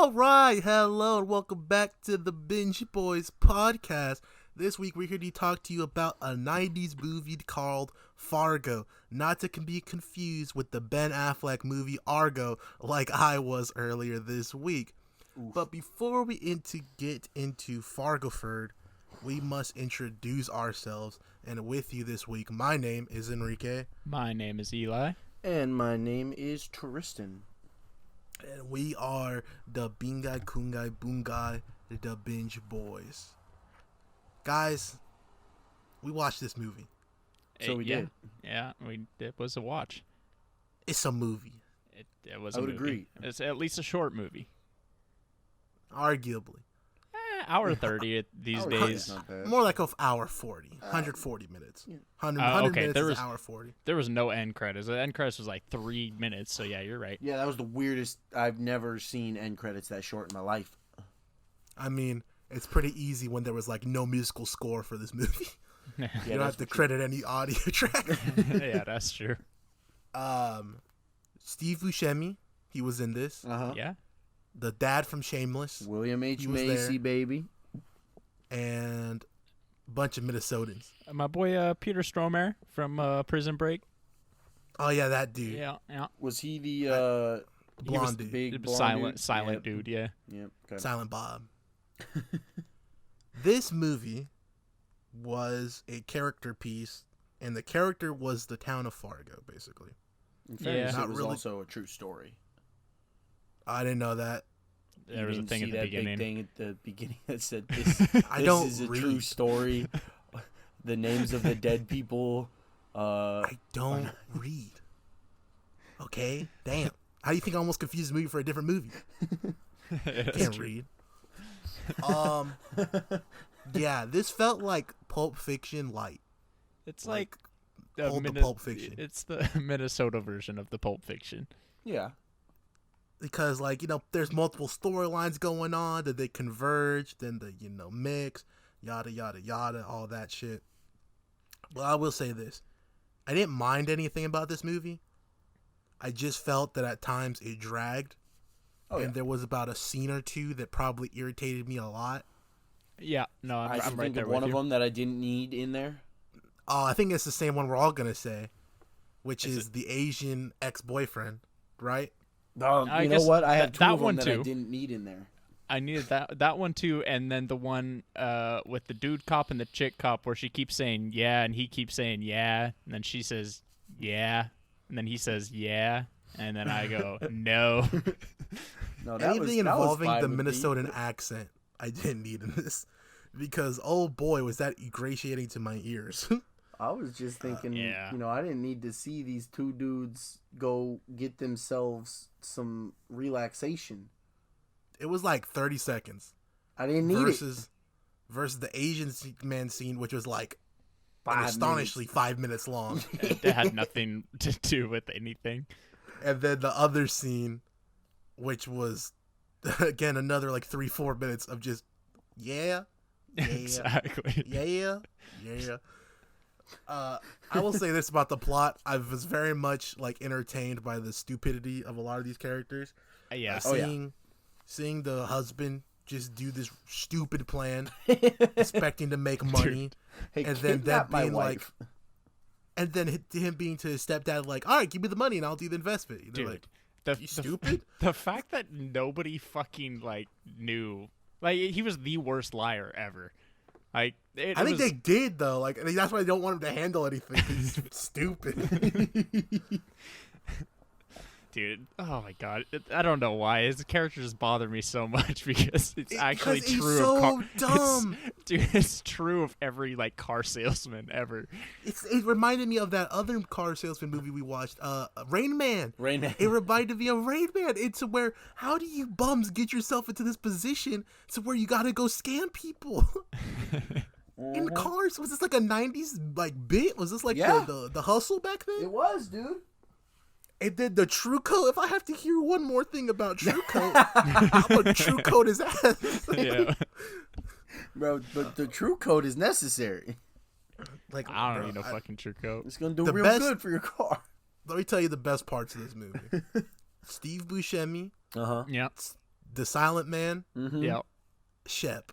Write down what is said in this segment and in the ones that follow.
All right, hello and welcome back to the Binge Boys podcast. This week we're here to talk to you about a 90s movie called Fargo, not to be confused with the Ben Affleck movie Argo like I was earlier this week. Oof. But before we get into Fargoford, we must introduce ourselves. And with you this week, my name is Enrique. My name is Eli. And my name is Tristan. And we are the Bingai Kungai Bungai, the Binge Boys. Guys, we watched this movie. So we did. Yeah, it was a watch. It's a movie. It was I would agree. It's at least a short movie. Arguably. Hour 30 these days. More like an hour 40. 140 minutes. 100 okay, minutes is hour 40. There was no end credits. The end credits was like 3 minutes, so yeah, you're right. Yeah, that was the weirdest. I've never seen end credits that short in my life. I mean, it's pretty easy when there was like no musical score for this movie. Yeah, you don't have to credit any audio track. Yeah, that's true. Steve Buscemi, he was in this. Yeah. The dad from Shameless. William H. Macy, baby. And a bunch of Minnesotans. My boy Peter Stormare from Prison Break. Oh, yeah, that dude. Yeah. Was he the blonde dude? Big blonde silent dude, yeah. Yep. Okay. Silent Bob. This movie was a character piece, and the character was the town of Fargo, basically. In fairness, Yeah. it was also a true story. I didn't know that. There was a thing at the beginning. Big thing at the beginning that said this. This is a true story. The names of the dead people. I don't read. Okay, damn. How do you think I almost confused the movie for a different movie? Can't read. Yeah, this felt like Pulp Fiction light. It's like the Pulp Fiction. It's the Minnesota version of the Pulp Fiction. Yeah. Because, like, you know, there's multiple storylines going on, that they converge, then the, you know, mix, yada, yada, yada, all that shit. Well, I will say this. I didn't mind anything about this movie. I just felt that at times it dragged. And there was about a scene or two that probably irritated me a lot. Yeah, no, I'm right there with you. One of them that I didn't need in there. Oh, I think it's the same one we're all going to say, which is the Asian ex-boyfriend, right? You know what? I had two of them that I didn't need in there. I needed that one too, and then the one with the dude cop and the chick cop where she keeps saying yeah, and he keeps saying yeah, and then she says yeah, and then he says yeah, and then I go no. No, anything involving the Minnesotan accent, I didn't need in this, because oh boy, was that ingratiating to my ears. I was just thinking, you know, I didn't need to see these two dudes go get themselves some relaxation. It was like 30 seconds. I didn't need it. Versus the Asian man scene, which was like astonishingly 5 minutes long. It had nothing to do with anything. And then the other scene, which was, again, another like 3-4 minutes of just, exactly. Yeah. I will say this about the plot. I was very much like entertained by the stupidity of a lot of these characters. Yeah. Seeing the husband just do this stupid plan, expecting to make money, and then that being like, and then him being to his stepdad like, all right, give me the money and I'll do the investment. Dude, like, you stupid? The fact that nobody fucking like knew, like he was the worst liar ever. Like, I think they did though. Like, that's why I don't want him to handle anything. He's stupid. Dude, oh my god, I don't know why his characters bother me so much because it's actually true. He's so dumb, dude. It's true of every like car salesman ever. It reminded me of that other car salesman movie we watched, Rain Man. It reminded me of Rain Man. It's where how do you bums get yourself into this position to where you got to go scam people in cars? Was this like a 90s like bit? Was this like the hustle back then? It was, dude. And then the True Coat. If I have to hear one more thing about True Coat, I'm gonna True Coat his ass. Yeah, bro. But the True Coat is necessary. Like, I don't need no fucking True Coat. It's gonna do real good for your car. Let me tell you the best parts of this movie. Steve Buscemi. Yeah. the silent man. Mm-hmm. Yep. Shep.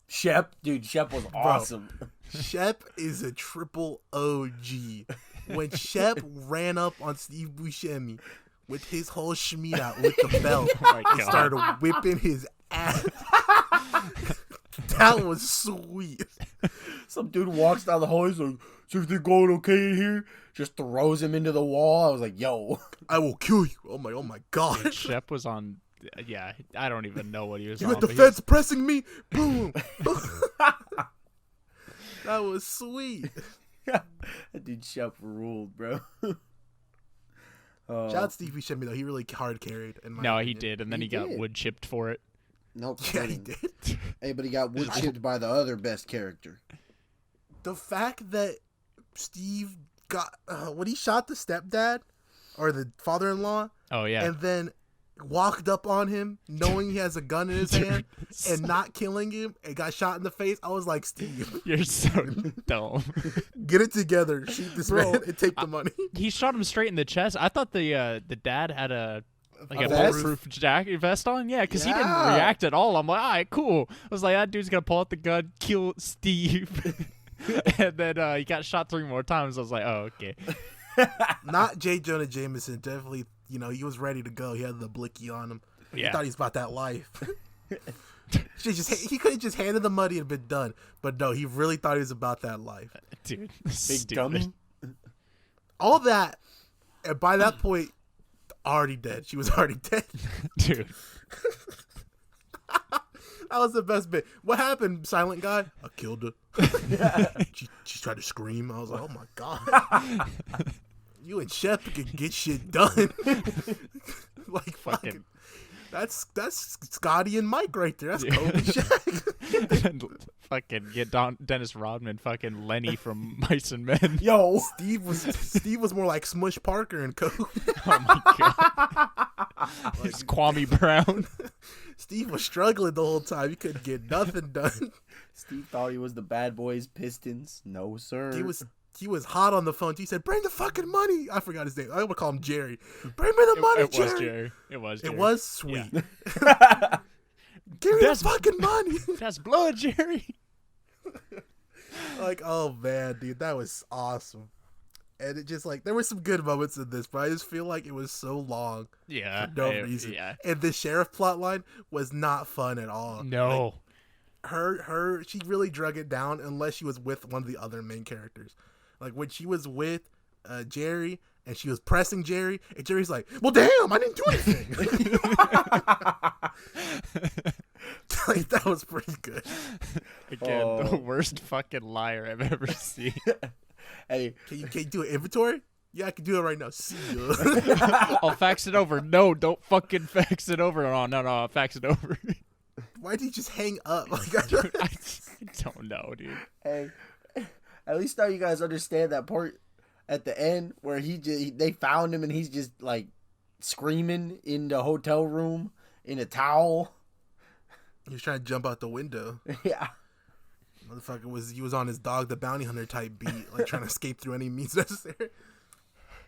Shep was awesome. Shep is a triple OG. When Shep ran up on Steve Buscemi with his whole schmeat out with the belt and started whipping his ass, that was sweet. Some dude walks down the hall. He's like, "Is everything going okay in here?" Just throws him into the wall. I was like, "Yo, I will kill you!" Oh my god. Dude, Shep was on. Yeah, I don't even know what he was You on. got the feds pressing me. Boom. That was sweet. That dude Shep ruled, bro." Shout out Steve Buscemi though. He really hard carried. No, he did, and then he got wood chipped for it. Nope. Yeah, he did. Hey, but he got wood chipped by the other best character. The fact that Steve got when he shot the stepdad or the father-in-law, Oh yeah, and then walked up on him knowing he has a gun in his hand and not killing him and got shot in the face, I was like, Steve, you're so dumb. get it together, shoot this man and take the money. He shot him straight in the chest. I thought the dad had a vest? bulletproof vest on. Yeah, because he didn't react at all. I'm like, all right, cool. I was like, that dude's gonna pull out the gun, kill Steve. And then he got shot 3 more times. I was like, oh, okay. Not J. Jonah Jameson. Definitely, he was ready to go. He had the blicky on him. Yeah. He thought he was about that life. He could have just handed the money and been done. But no, he really thought he was about that life. Dude, Big dummy. All that, and by that point, already dead. She was already dead. Dude. That was the best bit. What happened, silent guy? I killed her. She tried to scream. I was like, oh my god. You and Shep can get shit done. Like fucking. That's Scotty and Mike right there. That's Kobe and Shaq. Fucking get Dennis Rodman, fucking Lenny from Mice and Men. Yo, Steve was more like Smush Parker and Kobe. Oh my god. It's Kwame Brown. Steve was struggling the whole time. He couldn't get nothing done. Steve thought he was the Bad Boys Pistons. No, sir. He was hot on the phone. He said, "Bring the fucking money." I forgot his name. I would call him Jerry. Bring me the money, Jerry. Was Jerry. It was Jerry. It was sweet. Yeah. Give me the fucking money. That's blood, Jerry. Like, oh man, dude, that was awesome. And it just there were some good moments in this, but I just feel like it was so long. Yeah. For no reason. Yeah. And the sheriff plotline was not fun at all. No. Like, she really drug it down unless she was with one of the other main characters. Like when she was with Jerry and she was pressing Jerry, and Jerry's like, "Well, damn, I didn't do anything." Like, that was pretty good. Again, the worst fucking liar I've ever seen. Hey, can you do an inventory? Yeah, I can do it right now. See ya. I'll fax it over. No, don't fucking fax it over. No, I'll fax it over. Why did he just hang up? Like, I don't know, dude. Hey, at least now you guys understand that part at the end where they found him and he's just like screaming in the hotel room in a towel. He was trying to jump out the window. Yeah. Motherfucker he was on his Dog the Bounty Hunter type beat, like trying to escape through any means necessary.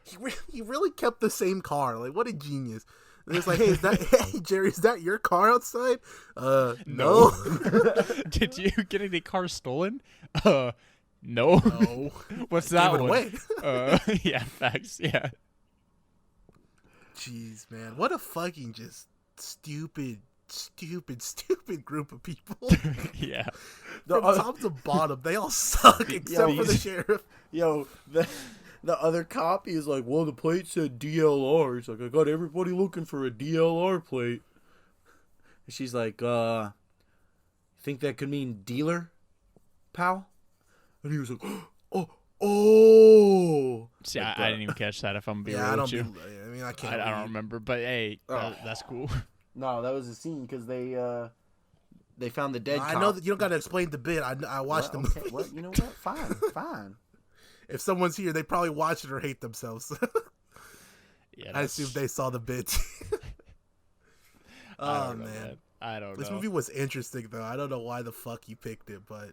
He really kept the same car. Like, what a genius. And it's like, hey, hey, Jerry, is that your car outside? No. Did you get any cars stolen? No. No. What's that one? Away. Yeah, facts. Yeah. Jeez, man. What a fucking just stupid group of people. Yeah. From top to bottom, they all suck except for the sheriff. Yo, the other cop, he's like, well, the plate said DLR. He's like, I got everybody looking for a DLR plate. And she's like, think that could mean dealer, pal? And he was like, oh. See, I didn't even catch that, if I'm being real with you. I can't. I don't remember, but hey, that's cool. No, that was a scene because they found the dead cop. I know that you don't got to explain the bit. I watched the movie. Well, you know what? Fine. If someone's here, they probably watch it or hate themselves. Yeah, I assume they saw the bit. Oh, man. I don't know. This movie was interesting, though. I don't know why the fuck you picked it, but...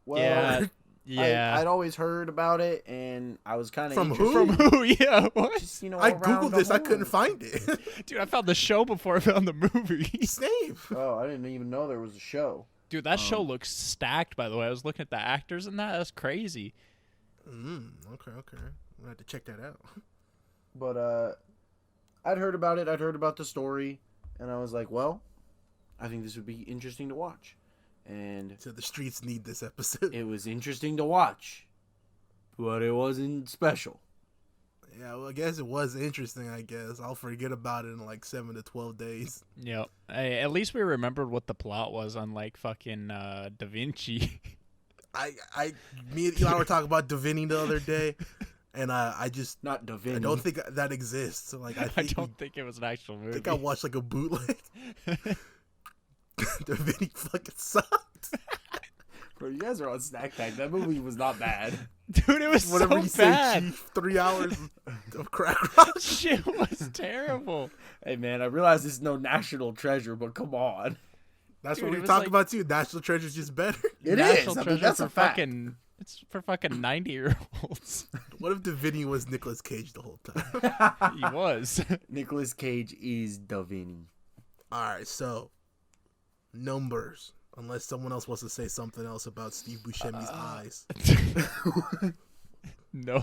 Well, yeah, Yeah. I'd always heard about it, and I was kind of From interested. who? From who? Yeah, what? Just, I around googled the this. I horror. couldn't find it. Dude, I found the show before I found the movie. Same. Oh, I didn't even know there was a show. Dude, that show looks stacked, by the way. I was looking at the actors in that. That's crazy. Okay. I'm gonna have to check that out. But I'd heard about it. I'd heard about the story, and I was like, well, I think this would be interesting to watch. And So the streets need this episode. it was interesting to watch, but it wasn't special. Yeah, well, I guess it was interesting. I guess I'll forget about it in like 7 to 12 days. Yep. Hey, at least we remembered what the plot was, unlike fucking Da Vinci. Me and Eli were talking about Divinity the other day, and I just Not Da I Vinci. don't think that exists. So, like I don't think it was an actual movie. I think I watched like a bootleg. Divinity fucking sucked. Bro, you guys are on snack time. That movie was not bad. Dude, it was Whatever you so bad. say, Chief. 3 hours of crack rock. Shit was terrible. Hey, man, I realize this is no national treasure, but come on. That's Dude, what it we was talk like- about too. National Treasure's just better. It National is. I mean, Treasure that's for a fact. fucking. It's for fucking 90-year-olds. What if Divinity was Nicolas Cage the whole time? He was. Nicolas Cage is Da Vinci. All right, so numbers. Unless someone else wants to say something else about Steve Buscemi's eyes. No.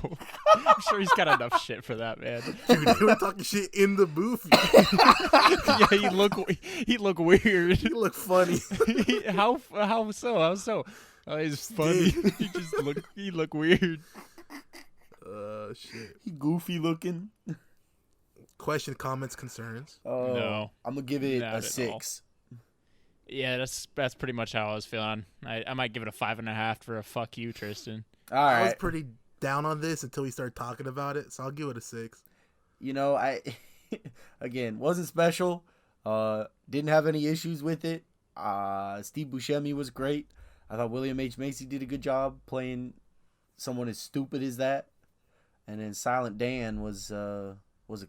I'm sure he's got enough shit for that, man. Dude, they were talking shit in the movie. Yeah, he look weird. He looked funny. How so? How so? Oh, he's funny. He look weird. Shit. He goofy looking. Question, comments, concerns. No. I'm going to give it Not a at 6. Yeah, that's pretty much how I was feeling. I might give it a 5.5 for a fuck you, Tristan. All I was right. pretty down on this until we started talking about it, so I'll give it a 6. I again wasn't special. Didn't have any issues with it. Steve Buscemi was great. I thought William H. Macy did a good job playing someone as stupid as that. And then Silent Dan was a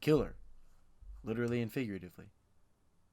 killer, literally and figuratively.